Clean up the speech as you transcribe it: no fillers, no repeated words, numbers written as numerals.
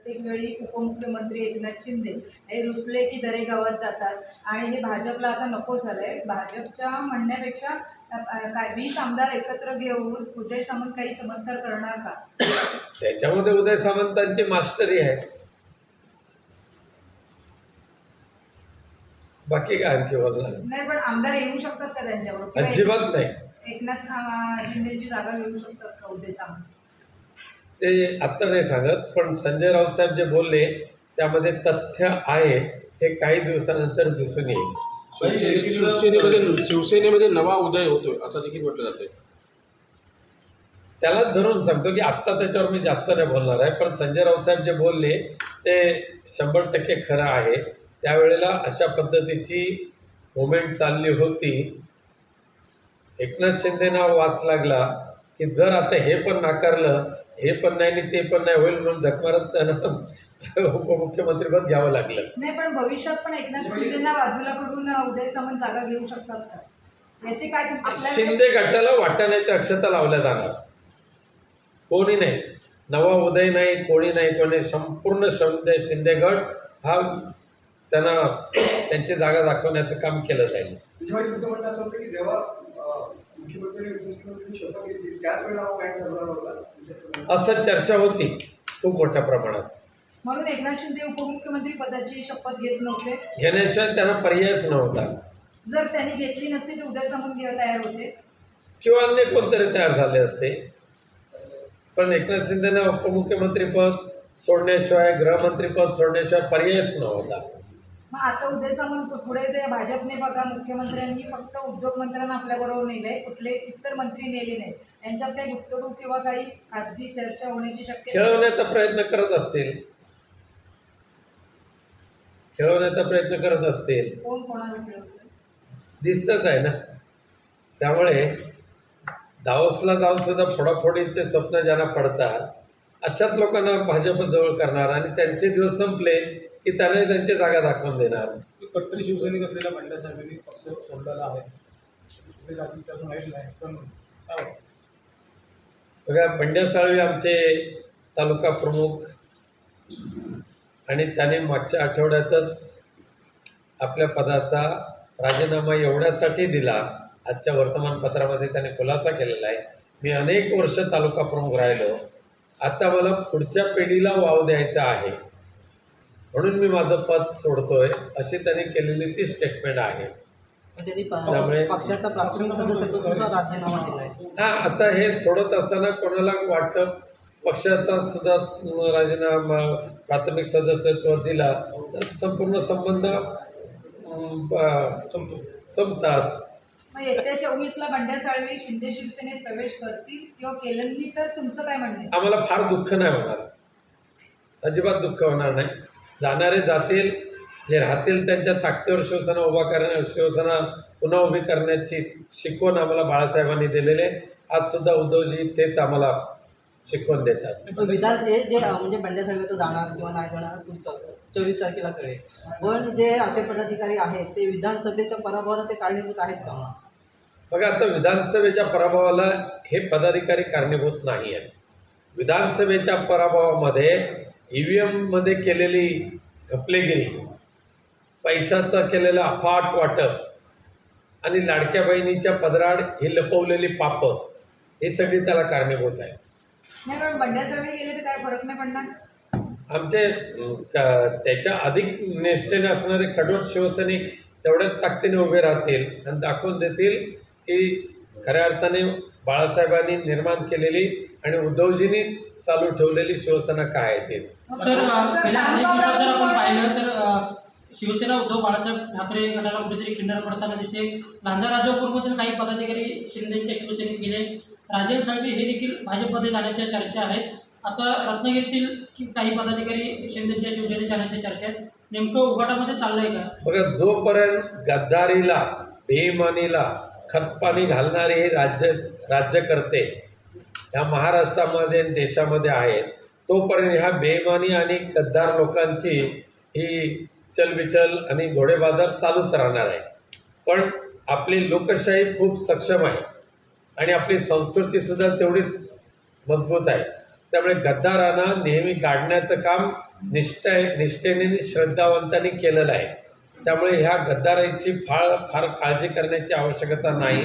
प्रत्येक वेळी उपमुख्यमंत्री एकनाथ शिंदे हे रुसले की दरे गावात जातात आणि हे भाजपला आता नको झालंय. भाजपच्या म्हणण्यापेक्षा काय 20 आमदार एकत्र घेऊन उदय सामंत काही चमत्कार करणार का? त्याच्यामध्ये उदय सामंतांची मास्टरी आहे. बाकी काय आणखी बोलणार नाही, पण आमदार येऊ शकतात का त्यांच्याबरोबर? अजिबात नाही. एकनाथ शिंदेची जागा घेऊ शकतात का उदय सामंत? ते आत्ता नाही सांगत, पण संजय राऊत साहेब जे बोलले त्यामध्ये तथ्य आहे, हे काही दिवसानंतर दिसून येईल. शिवसेनेमध्ये नवा उदय होतोय असं देखील म्हटलं जातंय. त्यालाच धरून सांगतो की आत्ता त्याच्यावर मी जास्त नाही बोलणार आहे, पण संजय राऊत साहेब जे बोलले ते 100% खरं आहे. त्यावेळेला अशा पद्धतीची मुवमेंट चालली होती. एकनाथ शिंदेना वास लागला की जर आता हे पण नाकारलं, हे पण नाही आणि ते पण नाही होईल, म्हणून झकमारत त्यांना उपमुख्यमंत्रीपद घ्यावं लागलं. नाही, पण भविष्यात पण एकनाथ शिंदेना बाजूला करून उदय सामंत जागा घेऊ शकतात का? याचे काय शिंदे गटाला वाटाण्याच्या अक्षता लावल्या जाणार. कोणी नाही, नवा उदय नाही, कोणी नाही, संपूर्ण शिंदे गट हा त्यांना त्यांची जागा दाखवण्याचं काम केलं जाईल. तुमचं म्हणणं असं होतं की जेव्हा मुख्यमंत्री शपथ घेतली त्याच वेळेला हा पॉईंट ठरवला होता, असं चर्चा होती खूप मोठ्या प्रमाणात. म्हणून एकनाथ शिंदे उपमुख्यमंत्री पदाची शपथ घेत नव्हते. घेण्याशिवाय त्यांना पर्यायच नव्हता. जर त्यांनी घेतली नसती तर उदय सामंत तयार होते किंवा अन्य कोणतरी तयार झाले असते. पण एकनाथ शिंदेना उपमुख्यमंत्रीपद सोडण्याशिवाय, गृहमंत्रीपद सोडण्याशिवाय पर्यायच नव्हता. मग आता उदय सामंत पुढे ते भाजपने बघा, मुख्यमंत्र्यांनी फक्त उद्योग मंत्र्यांना आपल्याबरोबर नेले, कुठले इतर मंत्री नेले नाहीत. यांच्यात काही गुप्तगू किंवा काही खाजगी चर्चा होण्याची शक्यता? खेळवण्याचा प्रयत्न करत असतील, कोण कोणाला खेळवतं दिसतच आहे ना. त्यामुळे दावोसला जाऊन सुद्धा फोडाफोडीचे स्वप्न ज्यांना पडतात अशाच लोकांना भाजप जवळ करणार आणि त्यांचे दिवस संपले की त्यांना त्यांची जागा दाखवून देणार. कट्टर शिवसैनिक असलेल्या बंड्या साहेबांनी पक्ष सोडलेला आहे, त्यातून माहीत नाही, पण बघा, बंड्या साळवी आमचे तालुका प्रमुख आणि त्याने मागच्या आठवड्यातच आपल्या पदाचा राजीनामा एवढ्यासाठी दिला, आजच्या वर्तमानपत्रामध्ये त्याने खुलासा केलेला आहे, मी अनेक वर्ष तालुका प्रमुख राहिलो, आता मला पुढच्या पिढीला वाव द्यायचा आहे म्हणून मी माझं पद सोडतोय, अशी त्याने केलेली ती स्टेटमेंट आहे. त्यामुळे पक्षाचा प्राथमिक सदस्यत्वाचा राजीनामा दिलाय. हां, आता हे सोडत असताना कोणाला वाटतं पक्षाचा सुद्धा राजीनामा, प्राथमिक सदस्यत्व दिला तर संपूर्ण संबंध संपतात. मग येत्या 24ला बंड्या साळवी शिंदे शिवसेनेत प्रवेश करतील किंवा केलं तर तुमचं काय म्हणणं आहे? आम्हाला फार दुःख नाही होणार, अजिबात दुःख होणार नाही. जाणारे जातील, जे राहतील त्यांच्या ताकदीवर शिवसेना पुन्हा उभी करण्याची शिकवण आम्हाला बाळासाहेबांनी दिलेले. आज सुद्धा उद्धवजी तेच आम्हाला शिकवण देतात. विधान हे जे म्हणजे बंड्या साहेब तो जाणार किंवा नाही जाणार 24 तारखेला कळेल, पण जे असे पदाधिकारी आहेत ते विधानसभेच्या पराभवाला ते कारणीभूत आहेत का? बघा, आता विधानसभेच्या पराभवाला हे पदाधिकारी कारणीभूत नाही आहेत. विधानसभेच्या पराभवामध्ये EVM केलेली घपलेगिरी, पैशाचं केलेलं अफाट वाटप आणि लाडक्या बहिणीच्या पदराड ही लपवलेली पापं, हे सगळी त्याला कारणीभूत आहे. नाही, पण बंड्या साळवी गेले तर काय फरक नाही पडणार? आमचे त्याच्या अधिक निष्ठेने असणारे कडवट शिवसैनिक तेवढ्याच ताकदीने उभे राहतील आणि दाखवून देतील की खऱ्या अर्थाने बाळासाहेबांनी निर्माण केलेली आणि उद्धवजींनी चालू ठेवलेली शिवसेना काय आहे ते. सर, गेल्या अनेक दिवसात जर आपण पाहिलं तर शिवसेना उद्धव बाळासाहेब ठाकरे गटाला कुठेतरी खिंडार पडताना दिसते. लांजा राजापूरमधील काही पदाधिकारी शिंदेच्या शिवसेनेत गेले. राजेंद्र साळवी हे देखील भाजपमध्ये जाण्याच्या चर्चा आहेत. आता रत्नागिरीतील काही पदाधिकारी शिंदेच्या शिवसेनेत जाण्याच्या चर्चा आहेत. नेमकं उघाटामध्ये चाललंय का? बघा, जोपर्यंत गद्दारीला, बेईमानीला खतपाणी घालणारे हे राज्यकर्ते ह्या महाराष्ट्रामध्ये आणि देशामध्ये आहेत, तोपर्यंत ह्या बेईमानी आणि गद्दार लोकांची ही चलबिचल आणि घोडेबाजार चालूच राहणार आहे. पण आपली लोकशाही खूप सक्षम आहे आणि आपली संस्कृतीसुद्धा तेवढीच मजबूत आहे. त्यामुळे गद्दारांना नेहमी गाडण्याचं काम निष्ठेने आणि श्रद्धावंतांनी केलेलं आहे. त्यामुळे ह्या गद्दारांची फार काळजी करण्याची आवश्यकता नाही.